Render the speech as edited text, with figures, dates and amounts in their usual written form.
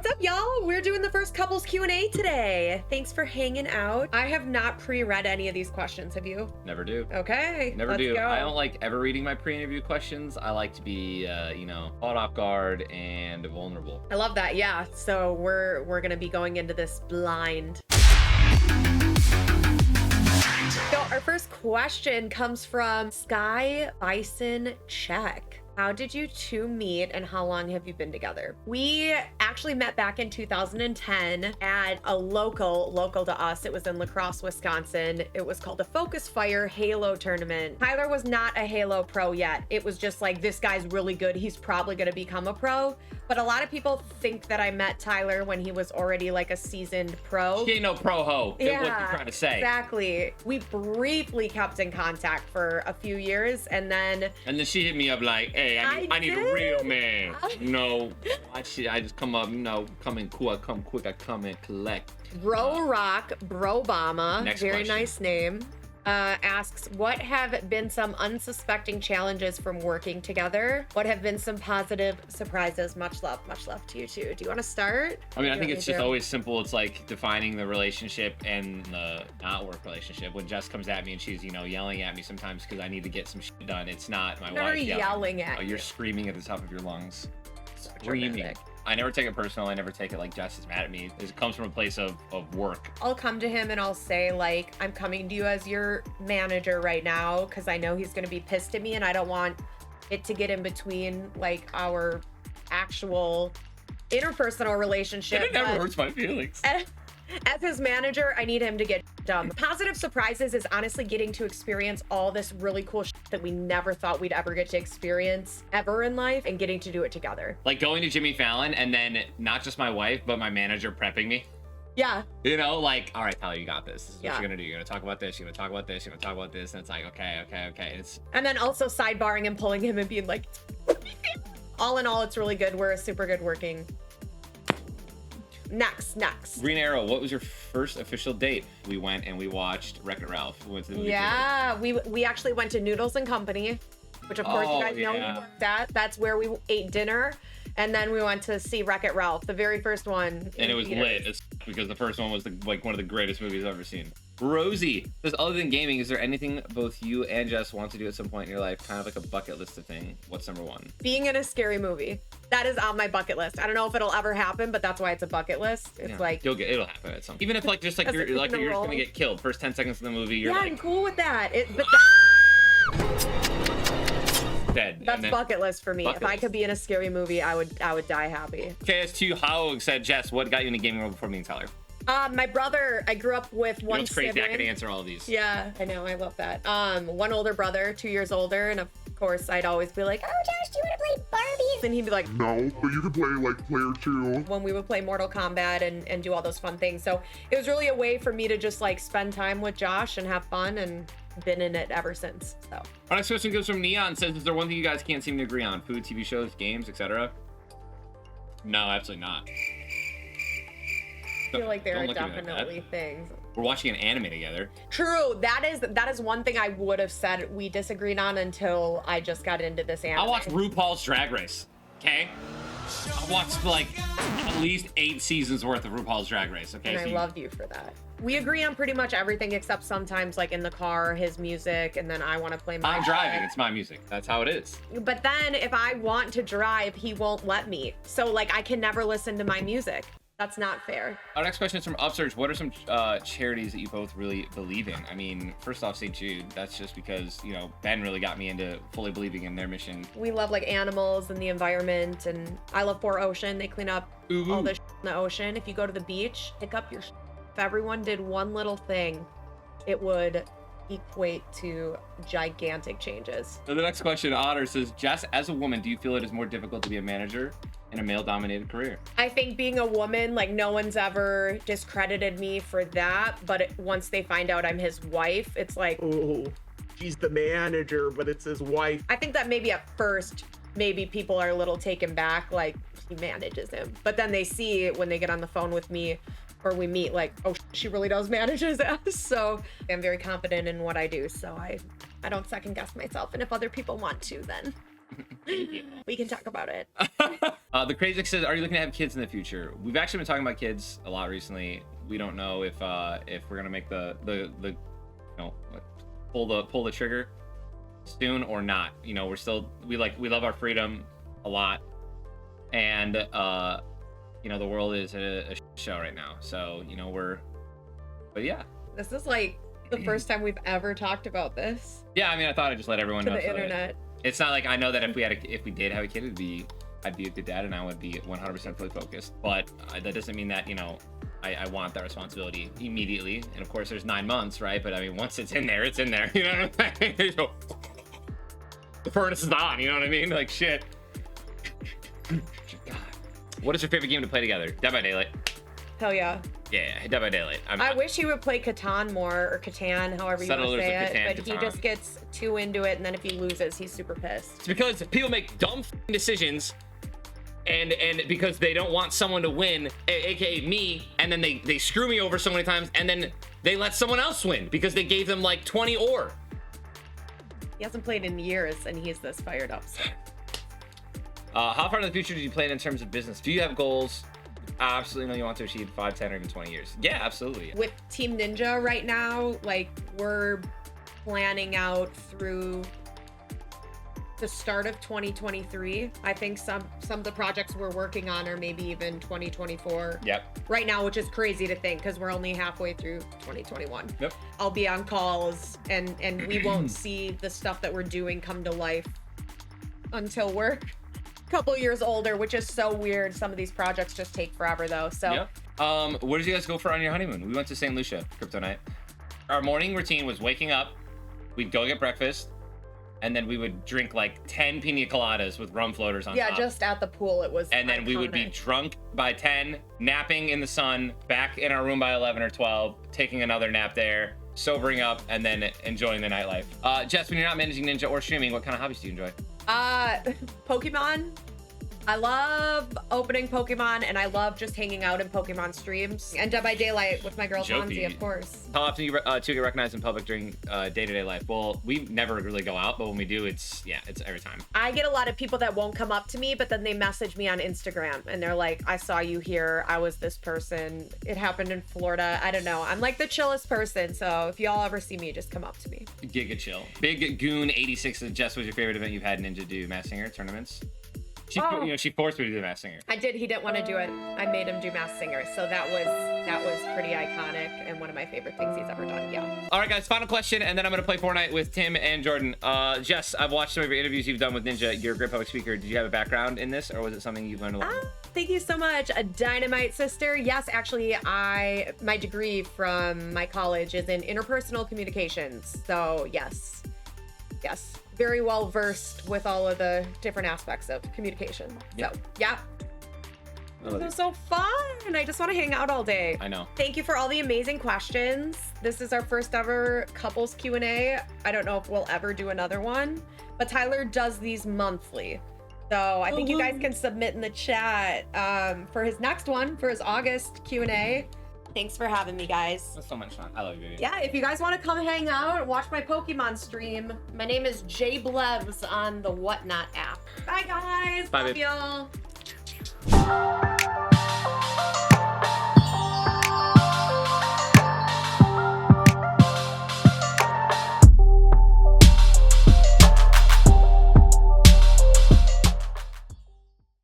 What's up, y'all? We're doing the first couples Q&A today. Thanks for hanging out. I have not pre-read any of these questions. Have you? Never do. Okay. Never let's do. go. I don't like ever reading my pre-interview questions. I like to be, caught off guard and vulnerable. I love that. Yeah. So we're gonna be going into this blind. So our first question comes from Sky Bison Check. How did you two meet and how long have you been together? We actually met back in 2010 at a local to us. It was in La Crosse, Wisconsin. It was called the Focus Fire Halo tournament. Tyler was not a Halo pro yet. It was just like, this guy's really good. He's probably going to become a pro. But a lot of people think that I met Tyler when he was already like a seasoned pro. She ain't no pro ho. Yeah, what you trying to say? Exactly. We briefly kept in contact for a few years and then she hit me up like, hey, I need a real man. No, I just come up, come in cool, I come quick, I come and collect. Bro Rock, Bro Obama, very question. nice name, asks, what have been some unsuspecting challenges from working together? What have been some positive surprises? Much love to you too. Do you want to start? I mean, I think it's just always simple. It's like defining the relationship and the not work relationship. When Jess comes at me and she's, yelling at me sometimes because I need to get some shit done, it's not my wife yelling at you. You're screaming at the top of your lungs. So Screaming. dramatic. I never take it personal. I never take it like Jess is mad at me. It comes from a place of work. I'll come to him and I'll say, like, I'm coming to you as your manager right now because I know he's going to be pissed at me and I don't want it to get in between, like, our actual interpersonal relationship. It never hurts my feelings. As his manager, I need him to get done. Positive surprises is honestly getting to experience all this really cool shit that we never thought we'd ever get to experience ever in life and getting to do it together. Like going to Jimmy Fallon and then not just my wife, but my manager prepping me. Yeah. Like, all right, Tyler, you got this. This is what you're gonna do. You're gonna talk about this, you're gonna talk about this, you're gonna talk about this. And it's like, okay. And then also sidebarring and pulling him and being like, all in all, it's really good. We're a super good working. Next. Green Arrow, what was your first official date? We went and we watched Wreck-It Ralph. We went to the movie theater. we actually went to Noodles and Company, which of course you guys know we worked at. That's where we ate dinner. And then we went to see Wreck-It Ralph, the very first one. And it was lit because the first one was one of the greatest movies I've ever seen. Rosie says, other than gaming, is there anything both you and Jess want to do at some point in your life? Kind of like a bucket list of thing. What's number one? Being in a scary movie. That is on my bucket list. I don't know if it'll ever happen, but that's why it's a bucket list. It's like it'll happen at some point. Even if you're just gonna get killed first 10 seconds of the movie, you're I'm cool with that. Dead. That's bucket list for me. If I could be in a scary movie, I would die happy. KS2 Haog said, Jess, what got you in the gaming world before me and Tyler? My brother, I grew up with one crazy. sibling. I can answer all of these. Yeah, I know. I love that. One older brother, 2 years older. And of course, I'd always be like, oh, Josh, do you want to play Barbies? And he'd be like, no, but you can play like Player 2. When we would play Mortal Kombat and do all those fun things. So it was really a way for me to just like spend time with Josh and have fun, and been in it ever since. So our next question comes from Neon. Says, is there one thing you guys can't seem to agree on? Food, TV shows, games, etc.? No, absolutely not. I feel like there are definitely things. We're watching an anime together. True. That is one thing I would have said we disagreed on until I just got into this anime. I watched RuPaul's Drag Race. Okay? I watched like at least 8 seasons worth of RuPaul's Drag Race. Okay? And I love you for that. We agree on pretty much everything except sometimes like in the car, his music, and then I want to play my I'm driving. It's my music. That's how it is. But then if I want to drive, he won't let me. So like I can never listen to my music. That's not fair. Our next question is from Upsurge. What are some charities that you both really believe in? I mean, first off, St. Jude. That's just because, Ben really got me into fully believing in their mission. We love like animals and the environment, and I love 4 Ocean. They clean up all the in the ocean. If you go to the beach, pick up your If everyone did one little thing, it would equate to gigantic changes. So the next question, Otter says, Jess, as a woman, do you feel it is more difficult to be a manager in a male-dominated career? I think being a woman, like no one's ever discredited me for that, but once they find out I'm his wife, it's like, oh, she's the manager, but it's his wife. I think that maybe at first, maybe people are a little taken back, like he manages him. But then they see when they get on the phone with me or we meet, like, oh, she really does manage his ass. So I'm very confident in what I do. So I don't second guess myself. And if other people want to, then We can talk about it. The Crazy says, "Are you looking to have kids in the future?" We've actually been talking about kids a lot recently. We don't know if we're gonna make the you know, pull the trigger soon or not. You know, we love our freedom a lot, and you know, the world is a show right now. So you know, but yeah. This is like the first time we've ever talked about this Yeah, I mean, I thought I'd just let everyone to know. the internet. It's not like I know that if we did have a kid, I'd be a good dad and I would be 100% fully focused. But that doesn't mean that, you know, I want that responsibility immediately. And of course, there's 9 months, right? But I mean, once it's in there, it's in there. You know what I'm saying? The furnace is on. You know what I mean? Like shit. God. What is your favorite game to play together? Dead by Daylight. Hell yeah. Yeah, Dead by Daylight. I wish he would play Catan more, or Catan, however you want to Settlers say of it. Catan, But he Catan. just gets too into it, and then if he loses, he's super pissed. It's because people make dumb decisions, and because they don't want someone to win, aka me, and then they screw me over so many times, and then they let someone else win because they gave them like 20 ore. He hasn't played in years, and he's this fired up. So. How far in the future do you plan in terms of business? Do you have goals? Absolutely, no. You want to achieve 5, 10, or even 20 years? Yeah, absolutely. With Team Ninja right now, like, we're planning out through the start of 2023. I think some of the projects we're working on are maybe even 2024. Yep. Right now, which is crazy to think because we're only halfway through 2021. Yep. I'll be on calls and we won't see the stuff that we're doing come to life until we're a couple years older, which is so weird. Some of these projects just take forever though. So yeah. Where did you guys go for on your honeymoon? We went to St. Lucia, crypto night. Our morning routine was waking up, we'd go get breakfast, and then we would drink like 10 pina coladas with rum floaters on top. Yeah, just at the pool it was. And then we would be iconic. drunk by 10, napping in the sun, back in our room by 11 or 12, taking another nap there, sobering up, and then enjoying the nightlife. Jess, when you're not managing Ninja or streaming, what kind of hobbies do you enjoy? Pokemon. I love opening Pokemon, and I love just hanging out in Pokemon streams. And Dead by Daylight with my girl Fonzie, of course. How often do you two get recognized in public during day-to-day life? Well, we never really go out, but when we do, it's every time. I get a lot of people that won't come up to me, but then they message me on Instagram, and they're like, I saw you here. I was this person. It happened in Florida. I don't know. I'm like the chillest person, so if y'all ever see me, just come up to me. Giga chill. Big Goon 86. Jess, was your favorite event you've had Ninja do? Masked Singer tournaments? She forced me to do Masked Singer. I did. He didn't want to do it. I made him do Masked Singer, so that was pretty iconic and one of my favorite things he's ever done. Yeah. All right, guys. Final question, and then I'm gonna play Fortnite with Tim and Jordan. Jess, I've watched some of your interviews you've done with Ninja. You're a great public speaker. Did you have a background in this, or was it something you've learned along? Thank you so much. A dynamite sister. Yes, actually, my degree from my college is in interpersonal communications. So yes. Very well versed with all of the different aspects of communication. Yep. So yeah. This was so fun. I just want to hang out all day. I know. Thank you for all the amazing questions. This is our first ever couples Q&A. I don't know if we'll ever do another one, but Tyler does these monthly. So I think you guys can submit in the chat for his next one, for his August Q&A. Thanks for having me, guys. That's so much fun. I love you, baby. Yeah, if you guys want to come hang out, watch my Pokemon stream. My name is Jay Blevs on the Whatnot app. Bye, guys. Bye, Love babe. y'all.